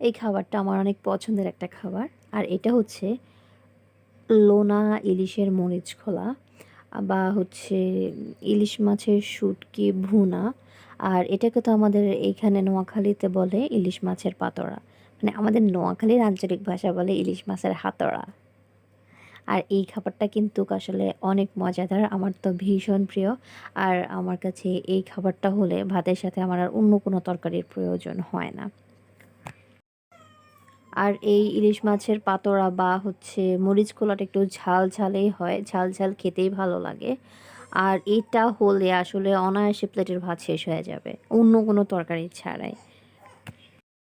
এই খাবারটা আমার অনেক পছন্দের একটা খাবার। আর এটা হচ্ছে লোনা ইলিশের মরিচখোলা বা হচ্ছে ইলিশ মাছের শুটকি ভুনা। আর এটাকে তো আমাদের এইখানে নোয়াখালীতে বলে ইলিশ মাছের পাতোড়া, মানে আমাদের নোয়াখালীর আঞ্চলিক ভাষা বলে ইলিশ মাছের হাতড়া। আর এই খাবারটা কিন্তু আসলে অনেক মজাদার, আমার তো ভীষণ প্রিয়। আর আমার কাছে এই খাবারটা হলে ভাতের সাথে আমার আর অন্য কোনো তরকারির প্রয়োজন হয় না। আর এই ইলিশ মাছের পাতোড়া বা হচ্ছে মরিচখোলাটা একটু ঝাল ঝালেই হয়, ঝাল ঝাল খেতেই ভালো লাগে। আর এটা হলে আসলে অনায়াসে প্লেটের ভাত শেষ হয়ে যাবে অন্য কোনো তরকারি ছাড়াই।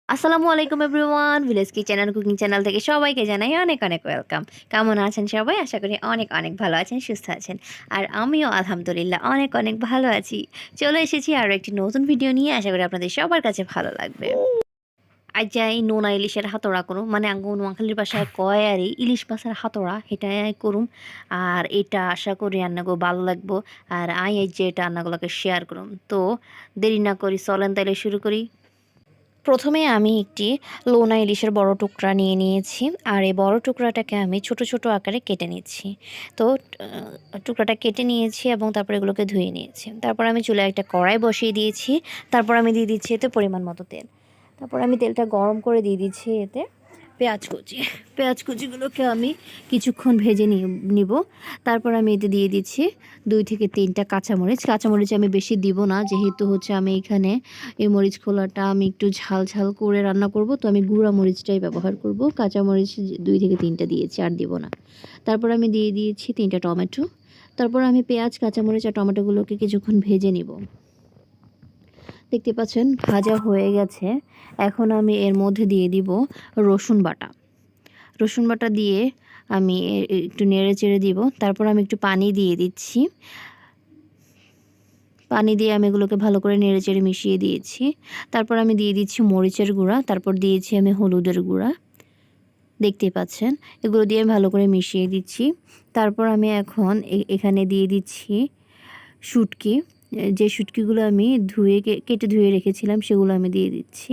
আসসালামু আলাইকুম everyone, village kitchen and cooking channel থেকে সবাইকে জানাই অনেক অনেক ওয়েলকাম। কেমন আছেন সবাই? আশা করি অনেক অনেক ভালো আছেন, সুস্থ আছেন। আর আমিও আলহামদুলিল্লাহ অনেক অনেক ভালো আছি। চলে এসেছি আরও একটি নতুন ভিডিও নিয়ে, আশা করি আপনাদের সবার কাছে ভালো লাগবে। আজ যাই নোনা ইলিশের হাতড়া করুম, মানে আঙ্গু নোয়াখালীর বাসায় কয় আর ইলিশ মাছের হাতড়া এটাই করুম। আর এটা আশা করি রান্নাগো ভালো লাগবো। আর এই যে এটা রান্নাগুলোকে শেয়ার করুম। তো দেরি না করি, চলেন তাইলে শুরু করি। প্রথমে আমি একটি লোনা ইলিশের বড় টুকরা নিয়ে নিয়েছি। আর এই বড় টুকরাটাকে আমি ছোট ছোট আকারে কেটে নিচ্ছি। তো টুকরাটা কেটে নিয়েছি এবং তারপর এগুলোকে ধুয়ে নিয়েছি। তারপর আমি চুলায় একটা কড়াই বসিয়ে দিয়েছি। তারপর আমি দিয়ে দিচ্ছি এতে পরিমাণ মতো তেল। তারপর আমি তেলটা গরম করে দিয়ে দিচ্ছি এতে পেঁয়াজ কুচি। পেঁয়াজ কুচিগুলোকে আমি কিছুক্ষণ ভেজে নিব। তারপর আমি এতে দিয়ে দিচ্ছি 2 থেকে 3টা কাঁচামরিচ। কাঁচামরিচ আমি বেশি দিব না, যেহেতু হচ্ছে আমি এখানে এই মরিচ খোলাটা আমি একটু ঝাল ঝাল করে রান্না করব, তো আমি গুঁড়া মরিচটাই ব্যবহার করব। কাঁচামরিচ 2 থেকে 3টা দিয়েছি, আর দিব না। তারপর আমি দিয়ে দিয়েছি 3টা টমেটো। তারপর আমি পেঁয়াজ, কাঁচামরিচ আর টমেটোগুলোকে কিছুক্ষণ ভেজে নিব। দেখতে পাচ্ছেন ভাজা হয়ে গেছে। এখন আমি এর মধ্যে দিয়ে দিব রসুন বাটা। রসুন বাটা দিয়ে আমি একটু নেড়ে চেড়ে দিব। তারপর আমি একটু পানি দিয়ে দিচ্ছি। পানি দিয়ে আমি এগুলোকে ভালো করে নেড়ে চেড়ে মিশিয়ে দিয়েছি। তারপর আমি দিয়ে দিচ্ছি মরিচের গুঁড়া, তারপর দিয়েছি আমি হলুদের গুঁড়া। দেখতেই পাচ্ছেন এগুলো দিয়ে ভালো করে মিশিয়ে দিচ্ছি। তারপর আমি এখন এখানে দিয়ে দিচ্ছি শুটকি। যে শুটকিগুলো আমি কেটে ধুয়ে রেখেছিলাম সেগুলো আমি দিয়ে দিচ্ছি।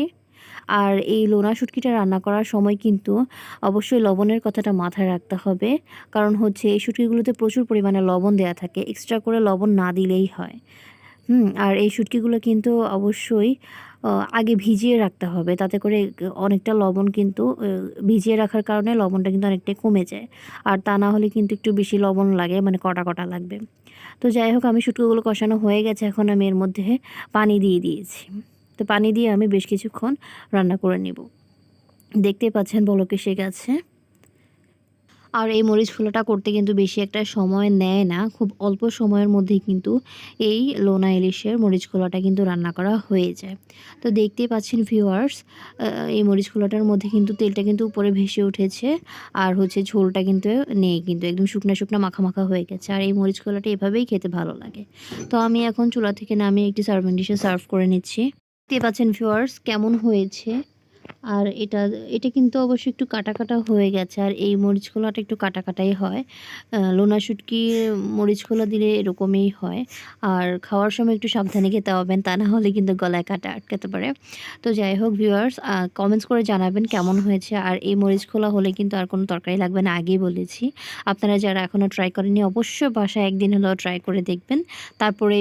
আর এই লোনা শুটকিটা রান্না করার সময় কিন্তু অবশ্যই লবণের কথাটা মাথায় রাখতে হবে, কারণ হচ্ছে এই শুটকিগুলোতে প্রচুর পরিমাণে লবণ দেওয়া থাকে, এক্সট্রা করে লবণ না দিলেই হয়। আর এই শুটকিগুলো কিন্তু অবশ্যই আগে ভিজিয়ে রাখতে হবে, তাতে করে অনেকটা লবণ কিন্তু ভিজিয়ে রাখার কারণে লবণটা কিন্তু অনেকটাই কমে যায়। আর তা না হলে কিন্তু একটু বেশি লবণ লাগে, মানে কটা কটা লাগবে। তো যাই হোক, আমি শুটকিগুলো কষানো হয়ে গেছে, এখন আমি এর মধ্যে পানি দিয়ে দিয়েছি। তো পানি দিয়ে আমি বেশ কিছুক্ষণ রান্না করে নেব। দেখতেই পাচ্ছেন বলক এসে গেছে। আর এই মরিচ খোলাটা করতে কিন্তু বেশি একটা সময় নেয় না, খুব অল্প সময়ের মধ্যেই কিন্তু এই লোনা ইলিশের মরিচ খোলাটা কিন্তু রান্না করা হয়ে যায়। তো দেখতেই পাচ্ছেন ভিউয়ার্স, এই মরিচ খোলাটার মধ্যে কিন্তু তেলটা কিন্তু উপরে ভেসে উঠেছে। আর হচ্ছে ঝোলটা কিন্তু নেই, কিন্তু একদম শুকনা শুকনা মাখা মাখা হয়ে গেছে। আর এই মরিচ খোলাটা এভাবেই খেতে ভালো লাগে। তো আমি এখন চুলা থেকে নামিয়ে একটি সার্ভিং ডিশে সার্ভ করে নিচ্ছি। দেখতে পাচ্ছেন ভিউয়ার্স কেমন হয়েছে। আর এটা কিন্তু অবশ্যই একটু কাটা কাটা হয়ে গেছে। আর এই মরিচ খোলাটা একটু কাটা কাটাই হয়। লোনা শুটকির মরিচ খোলা দিলে এরকমই হয়। আর খাওয়ার সময় একটু সাবধানে খেতে হবেন, তা না হলে কিন্তু গলায় কাঁটা আটকাতে পারে। তো যাই হোক ভিউয়ার্স, কমেন্টস করে জানাবেন কেমন হয়েছে। আর এই মরিচ খোলা হলে কিন্তু আর কোনো তরকারি লাগবে না, আগেই বলেছি। আপনারা যারা এখনও ট্রাই করেননি অবশ্যই বাসায় একদিন হলেও ট্রাই করে দেখবেন, তারপরে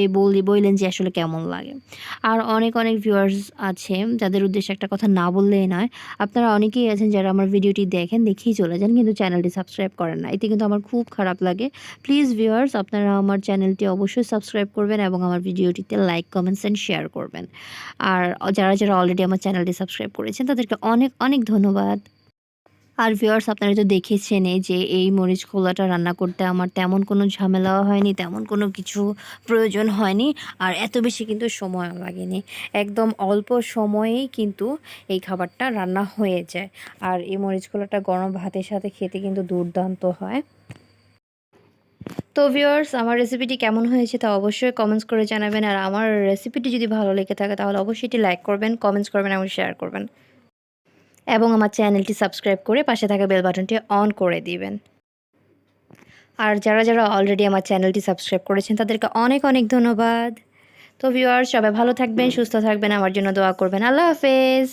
বললেন যে আসলে কেমন লাগে। আর অনেক অনেক ভিউয়ার্স আছে যাদের উদ্দেশ্যে একটা কথা না বললেই নয়। আপনারা অনেকেই আছেন যারা আমার ভিডিওটি দেখেই চলে যান, কিন্তু চ্যানেলটি সাবস্ক্রাইব করেন না। এতে কিন্তু আমার খুব খারাপ লাগে। প্লিজ ভিউয়ার্স, আপনারা আমার চ্যানেলটি অবশ্যই সাবস্ক্রাইব করবেন এবং আমার ভিডিওটিতে লাইক, কমেন্টস অ্যান্ড শেয়ার করবেন। আর যারা অলরেডি আমার চ্যানেলটি সাবস্ক্রাইব করেছেন তাদেরকে অনেক অনেক ধন্যবাদ। আর ভিউয়ার্স, আপনারা তো দেখেছেনই যে এই মরিচ খোলাটা রান্না করতে আমার তেমন কোনো ঝামেলাও হয়নি, তেমন কোনো কিছু প্রয়োজন হয়নি। আর এত বেশি কিন্তু সময়ও লাগেনি, একদম অল্প সময়েই কিন্তু এই খাবারটা রান্না হয়ে যায়। আর এই মরিচ খোলাটা গরম ভাতের সাথে খেতে কিন্তু দুর্দান্ত হয়। তো ভিউয়ার্স, আমার রেসিপিটি কেমন হয়েছে তা অবশ্যই কমেন্টস করে জানাবেন। আর আমার রেসিপিটি যদি ভালো লেগে থাকে তাহলে অবশ্যই এটি লাইক করবেন, কমেন্টস করবেন এবং শেয়ার করবেন। এবং আমার চ্যানেলটি সাবস্ক্রাইব করে পাশে থাকা বেল বাটনটি অন করে দিবেন। আর যারা অলরেডি আমার চ্যানেলটি সাবস্ক্রাইব করেছেন তাদেরকে অনেক অনেক ধন্যবাদ। তো ভিউয়ার্স, সবাই ভালো থাকবেন, সুস্থ থাকবেন, আমার জন্য দোয়া করবেন। আল্লাহ হাফেজ।